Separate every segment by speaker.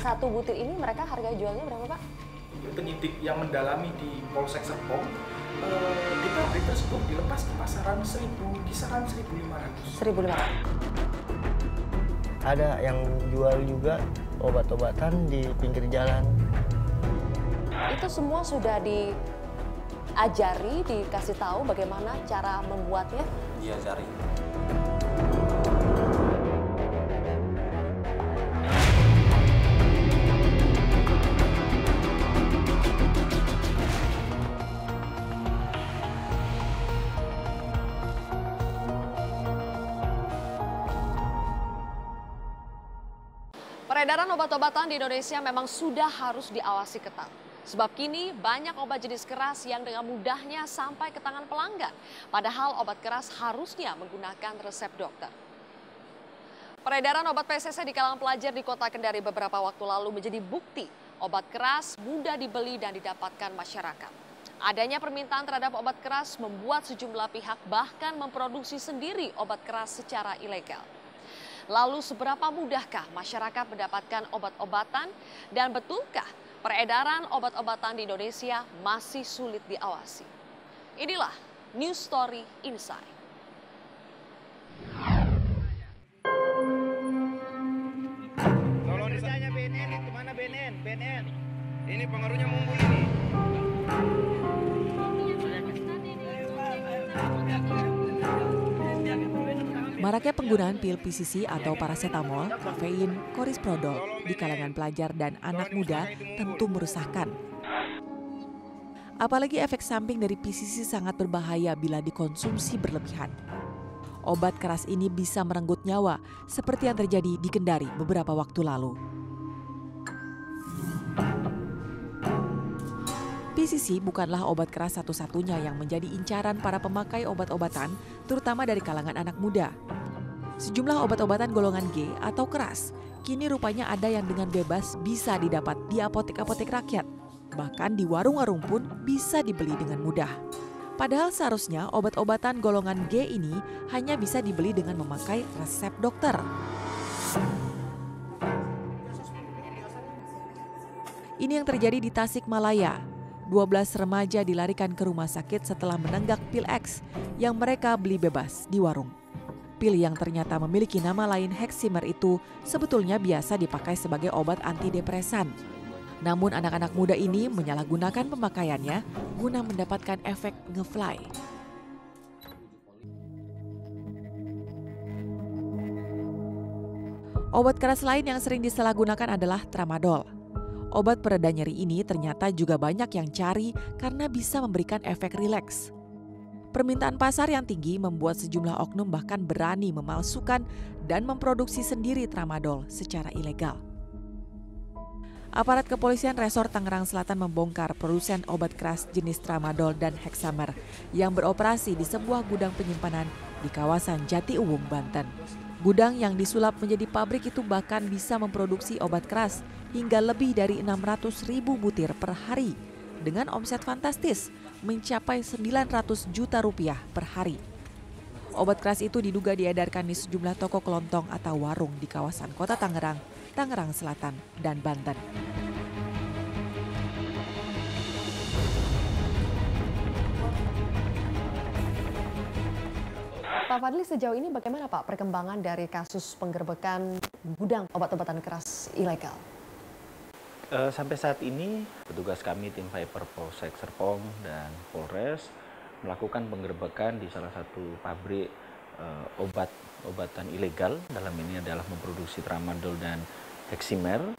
Speaker 1: satu butir ini mereka harga jualnya berapa, Pak?
Speaker 2: Penyidik yang mendalami di Polsek Serpong, di pabrik tersebut dilepas di pasaran kisaran 1.500.
Speaker 1: 1.500.
Speaker 3: Ada yang jual juga obat-obatan di pinggir jalan.
Speaker 1: Itu semua sudah diajari, dikasih tahu bagaimana cara membuatnya?
Speaker 4: Diajari.
Speaker 1: Peredaran obat-obatan di Indonesia memang sudah harus diawasi ketat. Sebab kini banyak obat jenis keras yang dengan mudahnya sampai ke tangan pelanggan. Padahal obat keras harusnya menggunakan resep dokter. Peredaran obat PCC di kalangan pelajar di Kota Kendari beberapa waktu lalu menjadi bukti obat keras mudah dibeli dan didapatkan masyarakat. Adanya permintaan terhadap obat keras membuat sejumlah pihak bahkan memproduksi sendiri obat keras secara ilegal. Lalu seberapa mudahkah masyarakat mendapatkan obat-obatan dan betulkah peredaran obat-obatan di Indonesia masih sulit diawasi? Inilah News Story Inside.
Speaker 5: Tolong ditanya BNN, itu mana BNN? BNN. Ini pengaruhnya mumbul ini.
Speaker 6: Maraknya penggunaan pil PCC atau paracetamol, kafein, korisprodol di kalangan pelajar dan anak muda tentu merusakkan. Apalagi efek samping dari PCC sangat berbahaya bila dikonsumsi berlebihan. Obat keras ini bisa merenggut nyawa seperti yang terjadi di Kendari beberapa waktu lalu. PCC bukanlah obat keras satu-satunya yang menjadi incaran para pemakai obat-obatan, terutama dari kalangan anak muda. Sejumlah obat-obatan golongan G atau keras, kini rupanya ada yang dengan bebas bisa didapat di apotek-apotek rakyat. Bahkan di warung-warung pun bisa dibeli dengan mudah. Padahal seharusnya obat-obatan golongan G ini hanya bisa dibeli dengan memakai resep dokter. Ini yang terjadi di Tasikmalaya. 12 remaja dilarikan ke rumah sakit setelah menenggak pil X yang mereka beli bebas di warung. Pil yang ternyata memiliki nama lain Heximer itu sebetulnya biasa dipakai sebagai obat antidepresan. Namun anak-anak muda ini menyalahgunakan pemakaiannya guna mendapatkan efek ngefly. Obat keras lain yang sering disalahgunakan adalah tramadol. Obat pereda nyeri ini ternyata juga banyak yang cari karena bisa memberikan efek rileks. Permintaan pasar yang tinggi membuat sejumlah oknum bahkan berani memalsukan dan memproduksi sendiri tramadol secara ilegal. Aparat kepolisian Resor Tangerang Selatan membongkar produsen obat keras jenis tramadol dan Heximer yang beroperasi di sebuah gudang penyimpanan di kawasan Jatiuwung, Banten. Gudang yang disulap menjadi pabrik itu bahkan bisa memproduksi obat keras hingga lebih dari 600.000 butir per hari dengan omset fantastis mencapai 900 juta rupiah per hari. Obat keras itu diduga diedarkan di sejumlah toko kelontong atau warung di kawasan Kota Tangerang, Tangerang Selatan, dan Banten.
Speaker 1: Pak Fadli, sejauh ini bagaimana Pak perkembangan dari kasus penggerbekan gudang obat-obatan keras ilegal?
Speaker 4: Sampai saat ini petugas kami tim Viper Polsek Serpong dan Polres melakukan penggerbekan di salah satu pabrik obat-obatan ilegal. Dalam ini adalah memproduksi tramadol dan Heximer.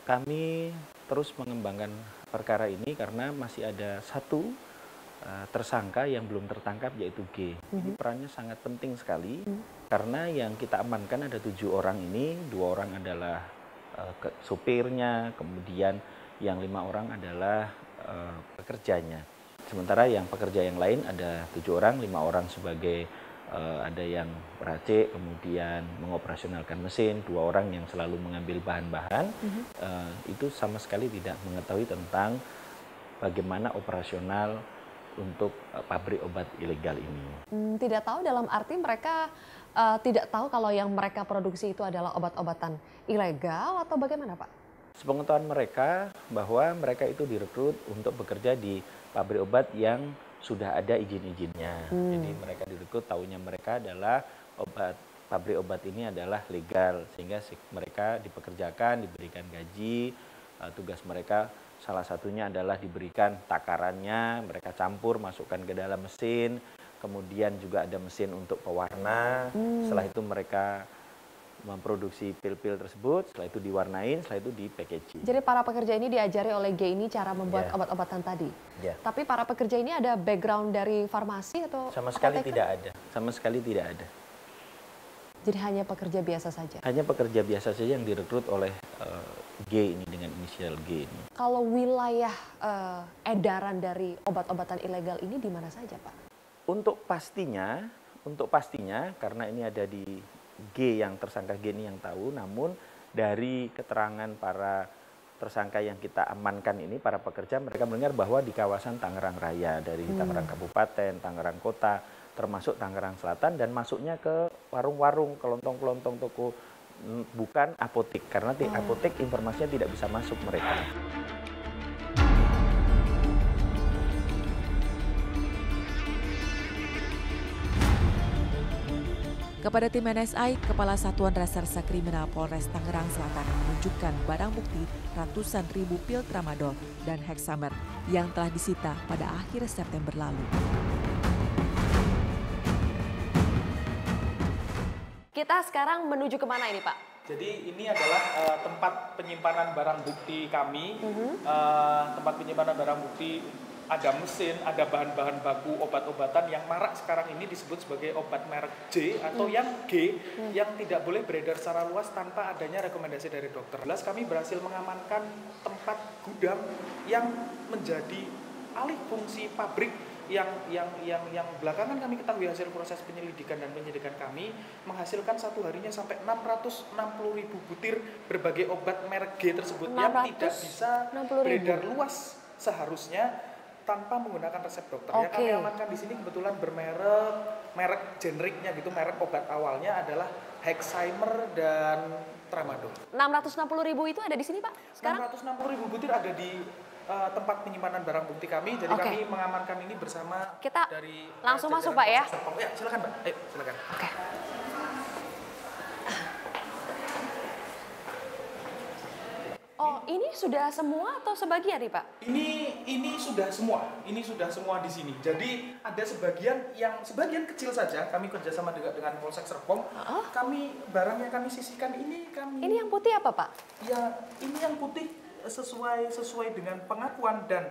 Speaker 4: Kami terus mengembangkan perkara ini karena masih ada satu tersangka yang belum tertangkap, yaitu G. Ini perannya sangat penting sekali karena yang kita amankan ada 7 orang ini, 2 orang adalah supirnya, kemudian yang 5 orang adalah pekerjanya. Sementara yang pekerja yang lain ada 7 orang, 5 orang sebagai ada yang peracik, kemudian mengoperasionalkan mesin, 2 orang yang selalu mengambil bahan-bahan. Itu sama sekali tidak mengetahui tentang bagaimana operasional untuk pabrik obat ilegal ini.
Speaker 1: Tidak tahu dalam arti mereka tidak tahu kalau yang mereka produksi itu adalah obat-obatan ilegal atau bagaimana, Pak?
Speaker 4: Sepengetahuan mereka bahwa mereka itu direkrut untuk bekerja di pabrik obat yang sudah ada izin-izinnya. Jadi mereka direkrut, tahunya mereka adalah pabrik obat ini adalah legal, sehingga mereka dipekerjakan, diberikan gaji. Tugas mereka salah satunya adalah diberikan takarannya, mereka campur, masukkan ke dalam mesin, kemudian juga ada mesin untuk pewarna. Setelah itu mereka memproduksi pil-pil tersebut, setelah itu diwarnain, setelah itu di packaging.
Speaker 1: Jadi para pekerja ini diajari oleh G ini cara membuat obat-obatan tadi. Tapi para pekerja ini ada background dari farmasi atau
Speaker 3: Sama sekali
Speaker 1: apoteker?
Speaker 3: tidak ada.
Speaker 4: Sama sekali tidak ada.
Speaker 1: Jadi hanya pekerja biasa saja.
Speaker 4: Hanya pekerja biasa saja yang direkrut oleh G ini dengan inisial G ini.
Speaker 1: Kalau wilayah edaran dari obat-obatan ilegal ini di mana saja, Pak?
Speaker 4: Untuk pastinya karena ini ada di G, yang tersangka G ini yang tahu, namun dari keterangan para tersangka yang kita amankan ini, para pekerja, mereka mendengar bahwa di kawasan Tangerang Raya, dari Tangerang Kabupaten, Tangerang Kota, termasuk Tangerang Selatan, dan masuknya ke warung-warung, kelontong-kelontong toko, bukan apotek, karena apotek informasinya tidak bisa masuk mereka.
Speaker 6: Kepada tim NSI, Kepala Satuan Reserse Kriminal Polres Tangerang Selatan menunjukkan barang bukti ratusan ribu pil tramadol dan heksamer yang telah disita pada akhir September lalu.
Speaker 1: Kita sekarang menuju kemana ini, Pak?
Speaker 2: Jadi ini adalah tempat penyimpanan barang bukti kami. Tempat penyimpanan barang bukti, ada mesin, ada bahan-bahan baku obat-obatan yang marak sekarang ini disebut sebagai obat merek J atau yang G, yang tidak boleh beredar secara luas tanpa adanya rekomendasi dari dokter. Kami berhasil mengamankan tempat gudang yang menjadi alih fungsi pabrik yang belakangan kami ketahui hasil proses penyelidikan dan penyidikan kami menghasilkan satu harinya sampai 660.000 butir berbagai obat merek G tersebut yang tidak bisa beredar luas seharusnya tanpa menggunakan resep dokter. Yang kami amankan di sini kebetulan merek generiknya gitu, merek obat awalnya adalah Hexaimer dan Tramadol.
Speaker 1: 660.000 itu ada di sini, Pak? Sekarang?
Speaker 2: 660.000 butir ada di tempat penyimpanan barang bukti kami. Jadi kami mengamankan ini bersama
Speaker 1: kita
Speaker 2: dari
Speaker 1: langsung masuk, Pak, ya?
Speaker 2: Ya, silakan, Mbak. Ayo, silakan.
Speaker 1: Oke. Oh, ini sudah semua atau sebagian nih, Pak?
Speaker 2: Ini sudah semua. Ini sudah semua di sini. Jadi ada sebagian kecil saja. Kami kerjasama dengan Polsek Serpong. Kami barang yang kami sisihkan ini kami.
Speaker 1: Ini yang putih apa, Pak?
Speaker 2: Ya, ini yang putih sesuai dengan pengakuan dan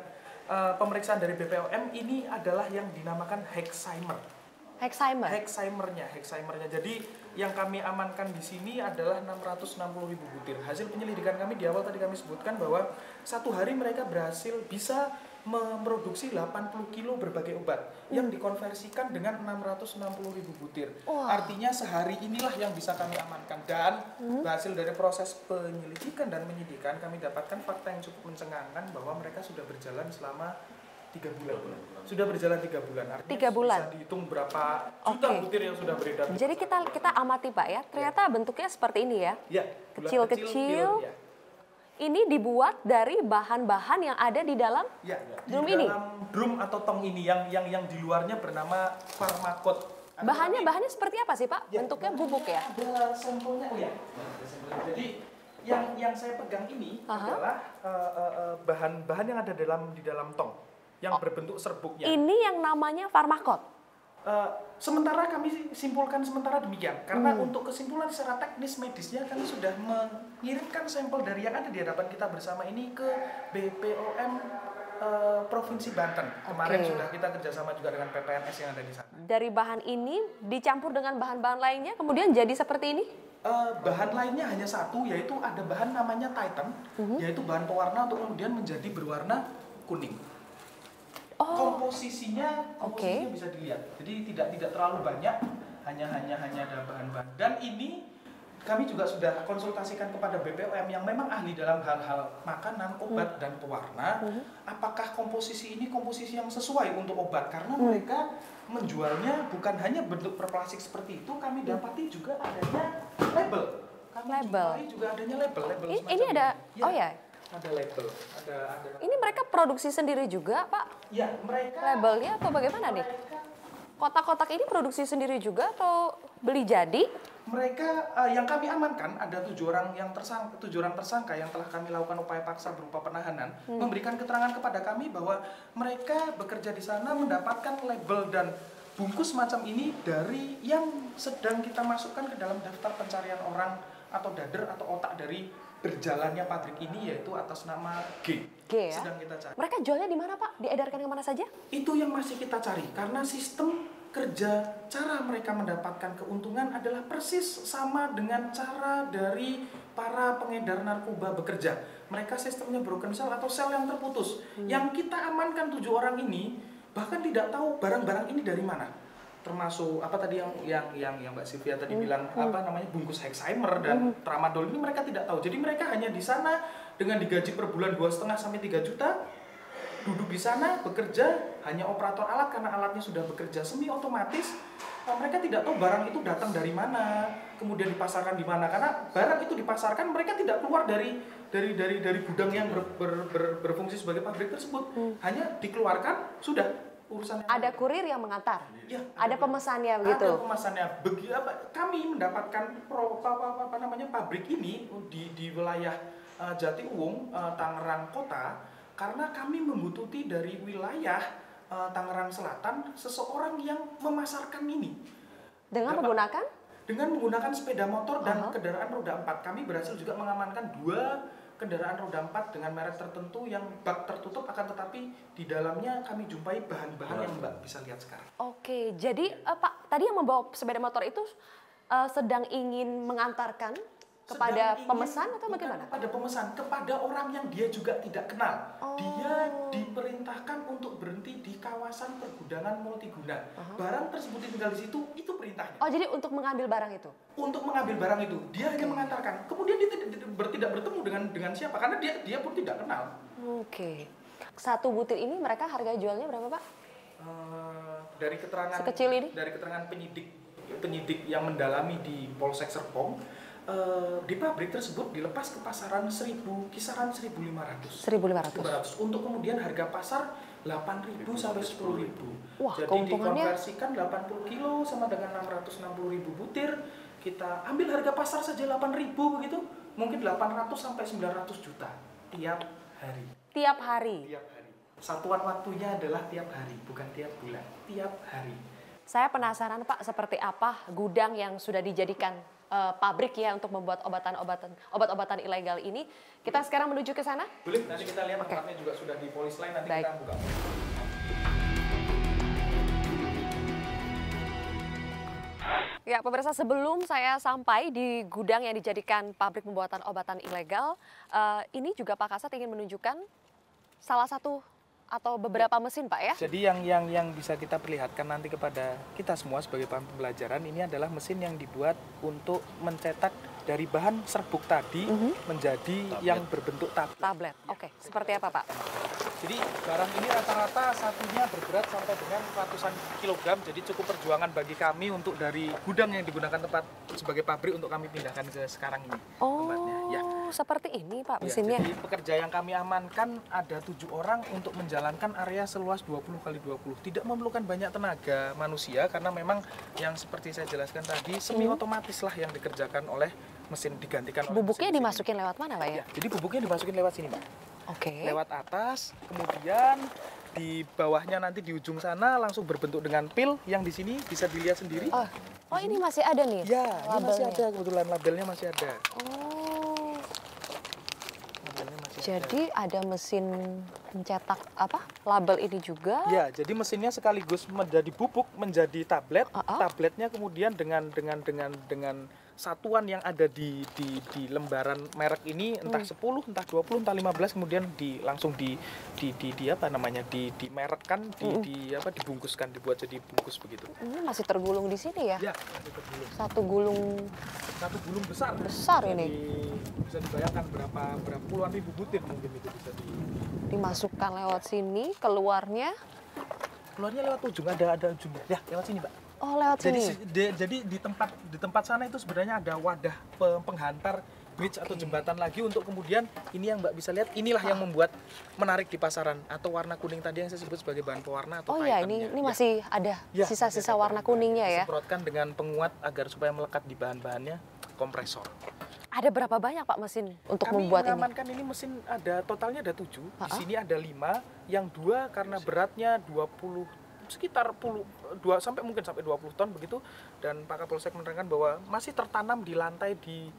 Speaker 2: pemeriksaan dari BPOM, ini adalah yang dinamakan Hexaimer. Hexaimernya. Jadi yang kami amankan di sini adalah 660.000 butir. Hasil penyelidikan kami di awal tadi kami sebutkan bahwa satu hari mereka bisa memproduksi 80 kilo berbagai obat yang dikonversikan dengan 660.000 butir. Artinya sehari inilah yang bisa kami amankan, dan hasil dari proses penyelidikan dan penyidikan kami dapatkan fakta yang cukup mencengangkan bahwa mereka sudah berjalan selama 3 bulan. Sudah berjalan 3 bulan. Artinya
Speaker 1: 3 bulan.
Speaker 2: Bisa dihitung berapa juta butir yang sudah beredar.
Speaker 1: Jadi kita amati, Pak, ya. Ternyata bentuknya seperti ini ya.
Speaker 2: Ya,
Speaker 1: kecil-kecil. Ini dibuat dari bahan-bahan yang ada di dalam drum ini.
Speaker 2: Di dalam drum atau tong ini yang di luarnya bernama Pharmacot.
Speaker 1: Bahannya seperti apa sih, Pak? Bentuknya bubuk ya?
Speaker 2: Ada sampelnya, Jadi yang saya pegang ini adalah bahan-bahan yang ada di dalam tong yang berbentuk serbuknya.
Speaker 1: Ini yang namanya Pharmacot.
Speaker 2: Sementara kami simpulkan demikian, karena untuk kesimpulan secara teknis medisnya kami sudah mengirimkan sampel dari yang ada di hadapan kita bersama ini ke BPOM Provinsi Banten. Kemarin sudah kita kerjasama juga dengan PPNS yang ada di sana.
Speaker 1: Dari bahan ini dicampur dengan bahan-bahan lainnya, kemudian jadi seperti ini?
Speaker 2: Bahan lainnya hanya satu, yaitu ada bahan namanya Titan, yaitu bahan pewarna untuk kemudian menjadi berwarna kuning. Komposisinya bisa dilihat. Jadi tidak terlalu banyak, hanya ada bahan-bahan. Dan ini kami juga sudah konsultasikan kepada BPOM yang memang ahli dalam hal-hal makanan, obat dan pewarna. Apakah komposisi ini komposisi yang sesuai untuk obat? Karena mereka menjualnya bukan hanya bentuk berplastik seperti itu, kami dapati juga adanya label. Kami jumpai juga adanya label
Speaker 1: Ini
Speaker 2: semacam
Speaker 1: ada,
Speaker 2: ini.
Speaker 1: oh ya.
Speaker 2: Ada label, ada.
Speaker 1: Ini mereka produksi sendiri juga, Pak?
Speaker 2: Ya, mereka.
Speaker 1: Labelnya atau bagaimana nih? Kotak-kotak ini produksi sendiri juga atau beli jadi?
Speaker 2: Mereka yang kami amankan ada 7 orang tersangka yang telah kami lakukan upaya paksa berupa penahanan, memberikan keterangan kepada kami bahwa mereka bekerja di sana mendapatkan label dan bungkus semacam ini dari yang sedang kita masukkan ke dalam daftar pencarian orang atau dader atau otak dari berjalannya pabrik ini, yaitu atas nama G.
Speaker 1: G ya?
Speaker 2: Sedang kita cari.
Speaker 1: Mereka jualnya di mana, Pak? Diedarkan ke mana saja?
Speaker 2: Itu yang masih kita cari karena sistem kerja cara mereka mendapatkan keuntungan adalah persis sama dengan cara dari para pengedar narkoba bekerja. Mereka sistemnya broken cell atau sel yang terputus. Yang kita amankan 7 orang ini bahkan tidak tahu barang-barang ini dari mana. Termasuk apa tadi yang Mbak Sylvia tadi bilang apa namanya bungkus Hexheimer dan tramadol ini mereka tidak tahu. Jadi mereka hanya di sana dengan digaji per bulan 2,5 sampai 3 juta. Duduk di sana bekerja hanya operator alat karena alatnya sudah bekerja semi otomatis. Mereka tidak tahu barang itu datang dari mana, kemudian dipasarkan di mana, karena barang itu dipasarkan mereka tidak keluar dari gudang yang berfungsi sebagai pabrik tersebut. Hanya dikeluarkan sudah urusannya.
Speaker 1: Ada kurir yang mengantar.
Speaker 2: Ya,
Speaker 1: ada pemesannya begitu.
Speaker 2: Ada pemesannya. Kami mendapatkan pabrik ini di wilayah Jatiuwung, Tangerang Kota. Karena kami membutuhkan dari wilayah Tangerang Selatan seseorang yang memasarkan ini.
Speaker 1: Dengan menggunakan?
Speaker 2: Dengan menggunakan sepeda motor dan kendaraan roda 4. Kami berhasil juga mengamankan 2 kendaraan roda 4 dengan merek tertentu yang bak tertutup, akan tetapi di dalamnya kami jumpai bahan-bahan yang Mbak bisa lihat sekarang.
Speaker 1: Oke, jadi Pak, tadi yang membawa sepeda motor itu sedang ingin mengantarkan kepada pemesan atau bagaimana?
Speaker 2: Kepada pemesan, kepada orang yang dia juga tidak kenal. Dia diperintahkan untuk berhenti di kawasan pergudangan multiguna. Barang tersebut tinggal di situ, itu perintahnya.
Speaker 1: Oh, jadi untuk mengambil barang itu?
Speaker 2: Untuk mengambil barang itu, dia hanya mengantarkan. Kemudian dia tidak bertemu dengan siapa, karena dia pun tidak kenal.
Speaker 1: Oke. 1 butir ini mereka harga jualnya berapa, Pak?
Speaker 2: Dari keterangan
Speaker 1: sekecil ini?
Speaker 2: Dari keterangan penyidik yang mendalami di Polsek Serpong, di pabrik tersebut dilepas ke pasaran kisaran 1.500. 1.500. Untuk kemudian harga pasar 8.000 sampai 10.000.
Speaker 1: Wah,
Speaker 2: jadi dikonversikan 80 kilo sama dengan 660.000 butir. Kita ambil harga pasar saja 8.000 begitu, mungkin 800 sampai 900 juta tiap hari.
Speaker 1: Tiap hari.
Speaker 2: Tiap hari. Satuan waktunya adalah tiap hari, bukan tiap bulan, tiap hari.
Speaker 1: Saya penasaran, Pak, seperti apa gudang yang sudah dijadikan pabrik ya untuk membuat obat-obatan ilegal ini. Kita sekarang menuju ke sana?
Speaker 2: Boleh, nanti kita lihat tempatnya juga sudah di polis lain, nanti kita buka.
Speaker 1: Ya, pemirsa, sebelum saya sampai di gudang yang dijadikan pabrik pembuatan obatan ilegal, ini juga Pak Kasat ingin menunjukkan salah satu atau beberapa mesin, Pak, ya?
Speaker 2: Jadi yang bisa kita perlihatkan nanti kepada kita semua sebagai pembelajaran, ini adalah mesin yang dibuat untuk mencetak dari bahan serbuk tadi menjadi tablet yang berbentuk tablet.
Speaker 1: Oke, seperti apa, Pak?
Speaker 2: Jadi barang ini rata-rata satunya berberat sampai dengan ratusan kilogram, jadi cukup perjuangan bagi kami untuk dari gudang yang digunakan tempat sebagai pabrik untuk kami pindahkan ke sekarang ini tempatnya. Ya.
Speaker 1: Seperti ini, Pak, mesinnya.
Speaker 2: Jadi pekerja yang kami amankan ada 7 orang untuk menjalankan area seluas 20 kali 20. Tidak memerlukan banyak tenaga manusia karena memang yang seperti saya jelaskan tadi semi otomatis lah yang dikerjakan oleh mesin, digantikan oleh
Speaker 1: bubuknya
Speaker 2: mesin
Speaker 1: dimasukin lewat mana, Pak, ya?
Speaker 2: Jadi bubuknya dimasukin lewat sini, Pak.
Speaker 1: Oke.
Speaker 2: Lewat atas, kemudian di bawahnya nanti di ujung sana langsung berbentuk dengan pil yang di sini bisa dilihat sendiri.
Speaker 1: Oh, ini masih ada nih?
Speaker 2: Ya, ini masih ada, kebetulan labelnya masih ada.
Speaker 1: Oh.
Speaker 2: Labelnya masih
Speaker 1: jadi ada mesin mencetak label ini juga?
Speaker 2: Ya, jadi mesinnya sekaligus menjadi bubuk, menjadi tablet. Tabletnya kemudian dengan satuan yang ada di lembaran merek ini, entah 10, entah 20, entah 15, kemudian langsung dimerekkan, dibungkuskan, dibuat jadi bungkus begitu.
Speaker 1: Ini masih tergulung di sini ya?
Speaker 2: Ya, masih tergulung.
Speaker 1: Satu gulung
Speaker 2: besar.
Speaker 1: Besar ini.
Speaker 2: Bisa dibayangkan berapa puluhan ribu butir mungkin itu bisa
Speaker 1: dimasukkan lewat sini, keluarnya
Speaker 2: Keluarnya lewat ujung, ada ujungnya. Ya, lewat sini, Pak.
Speaker 1: Oh, lewat sini.
Speaker 2: Jadi di tempat sana itu sebenarnya ada wadah penghantar bridge atau jembatan lagi untuk kemudian ini yang Mbak bisa lihat, inilah yang membuat menarik di pasaran atau warna kuning tadi yang saya sebut sebagai bahan pewarna atau
Speaker 1: Oh iya,
Speaker 2: kaitannya.
Speaker 1: ini masih ada
Speaker 2: Ya,
Speaker 1: sisa-sisa warna kuningnya ya.
Speaker 2: Disemprotkan dengan penguat agar supaya melekat di bahan-bahannya, kompresor.
Speaker 1: Ada berapa banyak Pak mesin untuk
Speaker 2: Kami
Speaker 1: membuat ini?
Speaker 2: mengamankan ini mesin totalnya ada 7. Di sini ada 5, yang 2 karena beratnya 20 sekitar 2 sampai 20 ton begitu, dan Pak Kapolsek menerangkan bahwa masih tertanam di lantai di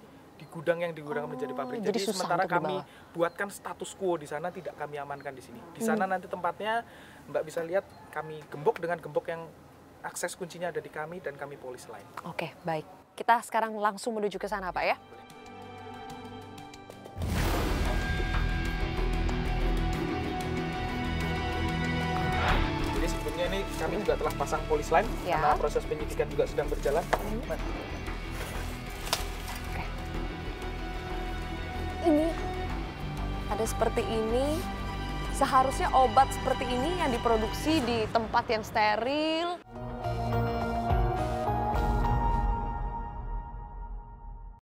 Speaker 2: gudang yang digunakan menjadi pabrik.
Speaker 1: jadi susah
Speaker 2: sementara
Speaker 1: untuk
Speaker 2: kami
Speaker 1: dibawa.
Speaker 2: buatkan status quo di sana, tidak kami amankan di sini. Di sana nanti tempatnya Mbak bisa lihat kami gembok dengan gembok yang akses kuncinya ada di kami dan kami polis lain.
Speaker 1: Oke, baik. Kita sekarang langsung menuju ke sana Pak ya.
Speaker 2: Jadi sebelumnya ini kami juga telah pasang polis lain
Speaker 1: Ya.
Speaker 2: karena proses penyidikan juga sedang berjalan.
Speaker 1: Ini ada seperti ini. Seharusnya obat seperti ini yang diproduksi di tempat yang steril,